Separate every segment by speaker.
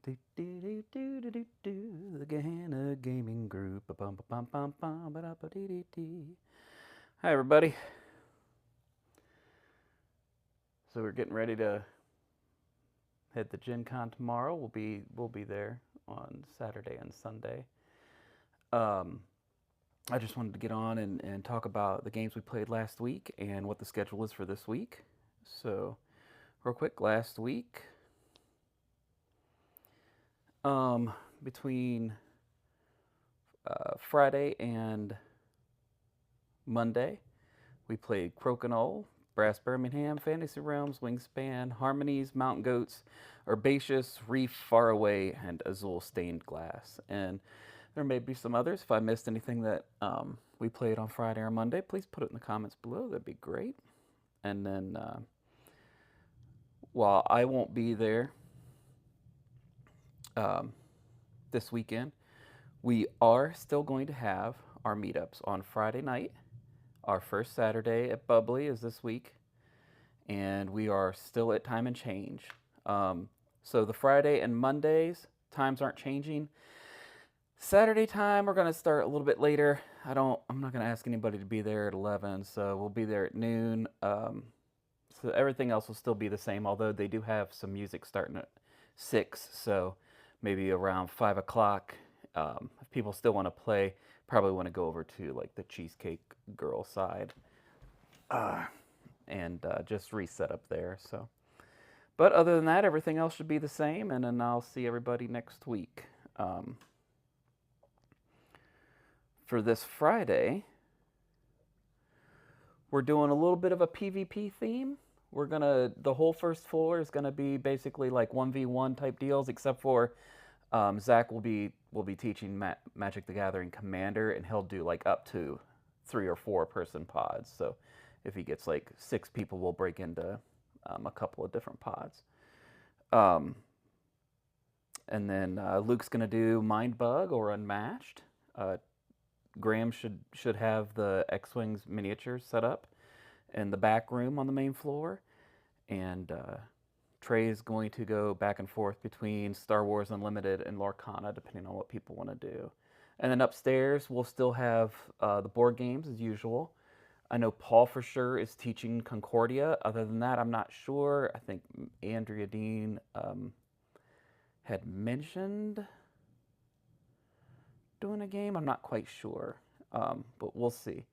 Speaker 1: Do, do, do, do, do, do, do. The Gehenna Gaming Group. Bum, bum, bum, bum, ba, da, ba, dee, dee, dee. Hi, everybody. So we're getting ready to head to Gen Con tomorrow. We'll be there on Saturday and Sunday. Um, I just wanted to get on and talk about the games we played last week and what the schedule is for this week. So, real quick, last week, um, between Friday and Monday, we played Crokinole, Brass Birmingham, Fantasy Realms, Wingspan, Harmonies, Mountain Goats, Herbaceous, Reef, Faraway, and Azul Stained Glass. And there may be some others. If I missed anything that we played on Friday or Monday, please put it in the comments below. That'd be great. And then, while I won't be there um, this weekend, we are still going to have our meetups on Friday night. Our first Saturday at Bubbly is this week, and we are still at Time and Change. So the Friday and Mondays times aren't changing. Saturday time we're gonna start a little bit later. I'm not gonna ask anybody to be there at 11, so we'll be there at noon. So everything else will still be the same, although they do have some music starting at 6, so maybe around 5 o'clock. If people still want to play, probably want to go over to like the Cheesecake Girl side and just reset up there. So, but other than that, everything else should be the same, and then I'll see everybody next week. For this Friday, we're doing a little bit of a PvP theme. The whole first floor is gonna be basically like 1v1 type deals, except for Zach will be teaching Magic the Gathering Commander, and he'll do like up to 3 or 4 person pods. So if he gets like 6 people, we'll break into a couple of different pods. Um, and then Luke's gonna do Mind Bug or Unmatched. Graham should have the X-Wings miniatures set up in the back room on the main floor, and Trey is going to go back and forth between Star Wars Unlimited and Lorcana, depending on what people want to do. And then upstairs, we'll still have the board games as usual. I know Paul for sure is teaching Concordia. Other than that, I'm not sure. I think Andrea Dean had mentioned doing a game. I'm not quite sure, but we'll see.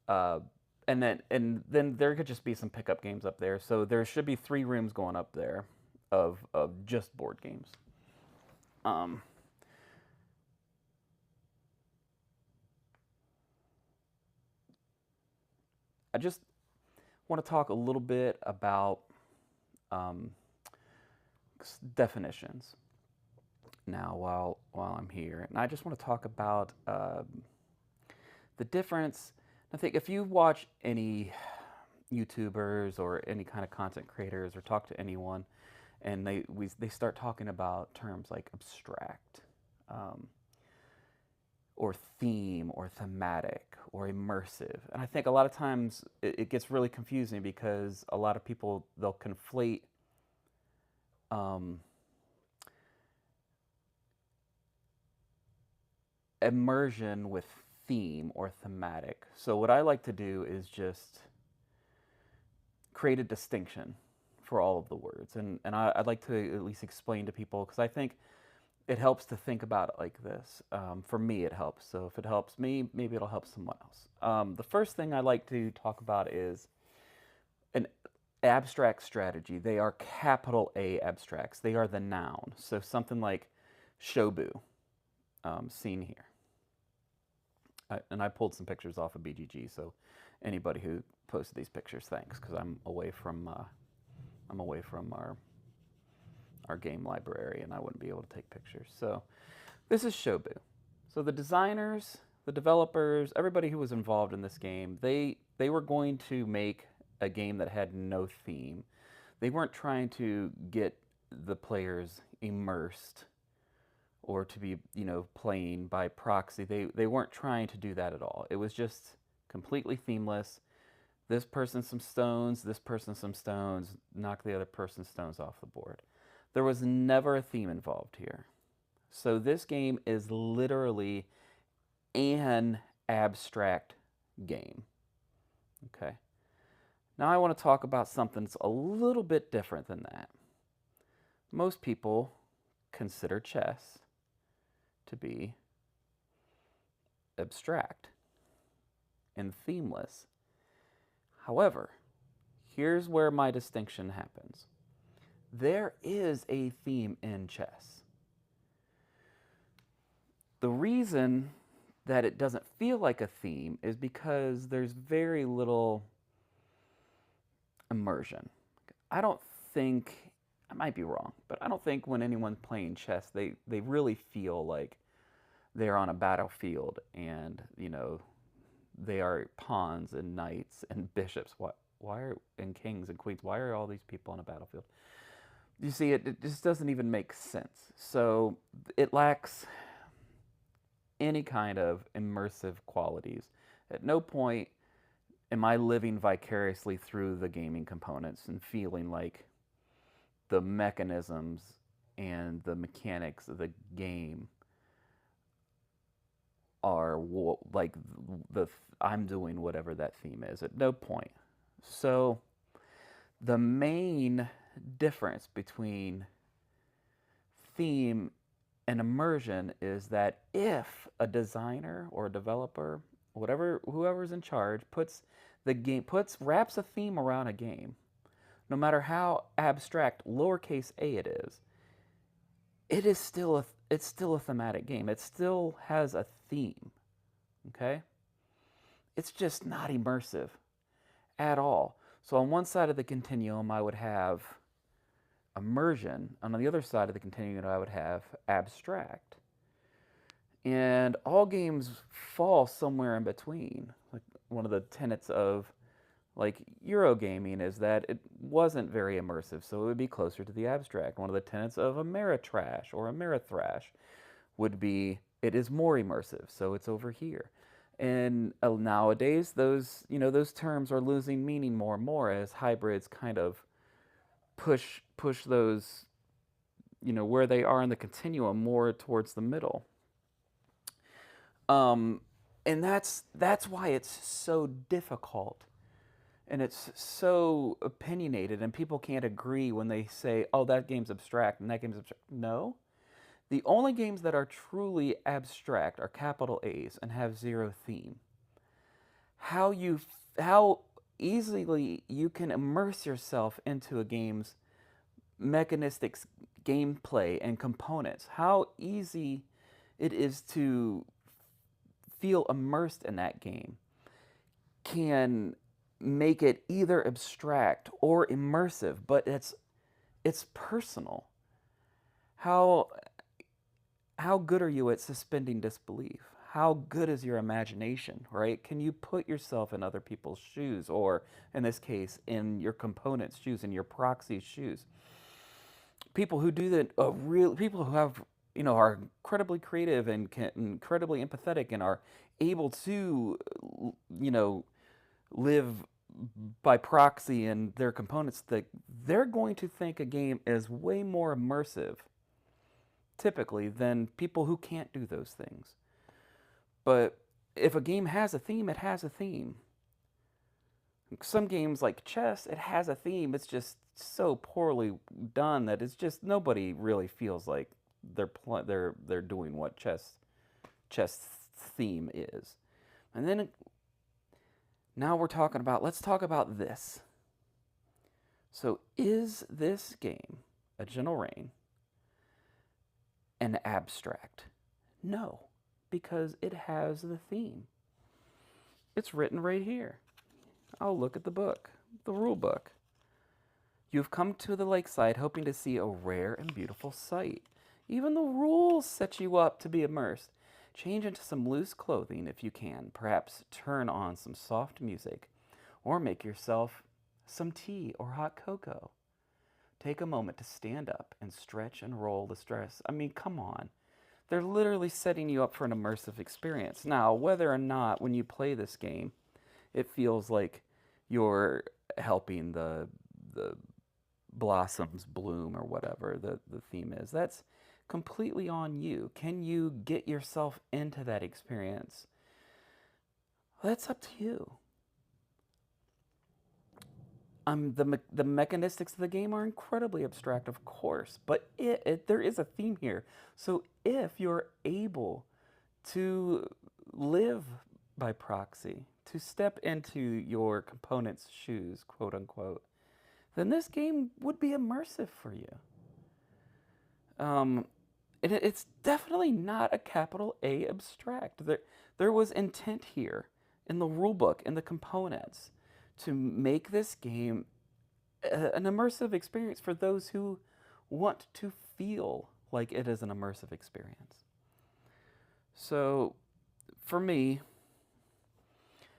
Speaker 1: Uh, and then there could just be some pickup games up there. So there should be 3 rooms going up there of just board games. Um, I just want to talk a little bit about um, definitions now while I'm here, and I just want to talk about the difference. I think if you watch any YouTubers or any kind of content creators or talk to anyone, and they start talking about terms like abstract, um, or theme or thematic or immersive, and I think a lot of times it gets really confusing because a lot of people they'll conflate um, immersion with theme or thematic. So what I like to do is just create a distinction for all of the words. I'd like to at least explain to people, because I think it helps to think about it like this. For me, it helps. So if it helps me, maybe it'll help someone else. The first thing I like to talk about is an abstract strategy. They are capital A abstracts. They are the noun. So something like Shobu, seen here. And I pulled some pictures off of BGG, so anybody who posted these pictures, thanks, because I'm away from our game library, and I wouldn't be able to take pictures. So this is Shobu. So the designers, the developers, everybody who was involved in this game, they were going to make a game that had no theme. They weren't trying to get the players immersed or to be, playing by proxy. They weren't trying to do that at all. It was just completely themeless. This person some stones, this person some stones, knock the other person's stones off the board. There was never a theme involved here. So this game is literally an abstract game. Okay. Now I want to talk about something that's a little bit different than that. Most people consider chess to be abstract and themeless. However, here's where my distinction happens. There is a theme in chess. The reason that it doesn't feel like a theme is because there's very little immersion. I don't think, I might be wrong, but I don't think when anyone's playing chess, they really feel like they're on a battlefield and, you know, they are pawns and knights and bishops. Why are, and kings and queens, why are all these people on a battlefield? You see, it just doesn't even make sense. So it lacks any kind of immersive qualities. At no point am I living vicariously through the gaming components and feeling like the mechanisms and the mechanics of the game are like I'm doing whatever that theme is. At no point. So the main difference between theme and immersion is that if a designer or a developer, whoever's in charge, wraps a theme around a game, no matter how abstract lowercase a it is, it's still a thematic game. It still has a theme. Okay? It's just not immersive at all. So on one side of the continuum, I would have immersion. On the other side of the continuum, I would have abstract. And all games fall somewhere in between. Like one of the tenets of like Eurogaming is that it wasn't very immersive, so it would be closer to the abstract. One of the tenets of Ameritrash or Amerithrash would be it is more immersive, so it's over here. And nowadays, those terms are losing meaning more and more as hybrids kind of push those, where they are in the continuum more towards the middle. And that's why it's so difficult, and it's so opinionated, and people can't agree when they say, "Oh, that game's abstract," and that game's abstract. No, the only games that are truly abstract are capital A's and have zero theme. How easily you can immerse yourself into a game's mechanistic gameplay and components. How easy it is to feel immersed in that game can make it either abstract or immersive, but it's personal. How good are you at suspending disbelief? How good is your imagination, right? Can you put yourself in other people's shoes, or in this case, in your component's shoes, in your proxy's shoes? People who do that, people who have, are incredibly creative and incredibly empathetic and are able to, live by proxy and their components, they're going to think a game is way more immersive typically than people who can't do those things. But if a game has a theme, it has a theme. Some games like chess, it has a theme. It's just so poorly done that it's just nobody really feels like they're doing what chess theme is. And then now let's talk about this. So is this game, A Gentle Rain, an abstract? No, because it has the theme. It's written right here. I'll look at the book, the rule book. You've come to the lakeside hoping to see a rare and beautiful sight. Even the rules set you up to be immersed. Change into some loose clothing if you can. Perhaps turn on some soft music, or make yourself some tea or hot cocoa. Take a moment to stand up and stretch and roll the stress. I mean, come on. They're literally setting you up for an immersive experience. Now, whether or not when you play this game, it feels like you're helping the blossoms bloom or whatever the theme is. That's completely on you. Can you get yourself into that experience? That's up to you. The mechanistics of the game are incredibly abstract, of course, but there is a theme here. So if you're able to live by proxy, to step into your component's shoes, quote unquote, then this game would be immersive for you. Um, it's definitely not a capital A abstract. There was intent here in the rulebook, in the components, to make this game an immersive experience for those who want to feel like it is an immersive experience. So, for me,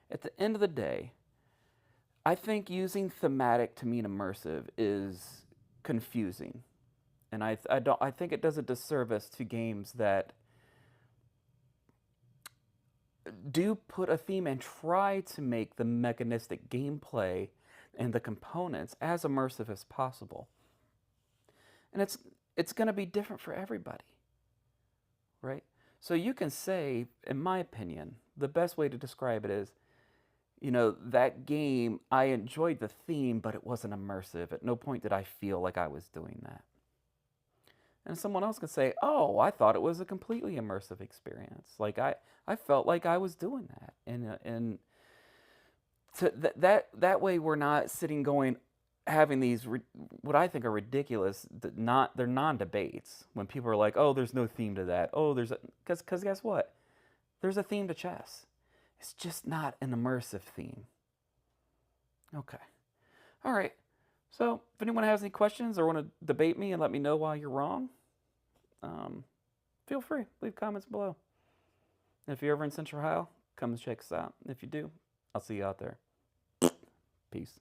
Speaker 1: at the end of the day, I think using thematic to mean immersive is confusing. And I think it does a disservice to games that do put a theme and try to make the mechanistic gameplay and the components as immersive as possible. And it's going to be different for everybody, right? So you can say, in my opinion, the best way to describe it is, that game, I enjoyed the theme, but it wasn't immersive. At no point did I feel like I was doing that. And someone else can say, oh, I thought it was a completely immersive experience. Like, I felt like I was doing that. And that way we're not sitting going, having these, what I think are ridiculous, they're non-debates. When people are like, oh, there's no theme to that. Oh, because guess what? There's a theme to chess. It's just not an immersive theme. Okay. All right. So, if anyone has any questions or want to debate me and let me know why you're wrong, feel free. Leave comments below. And if you're ever in Central Ohio, come and check us out. If you do, I'll see you out there. Peace.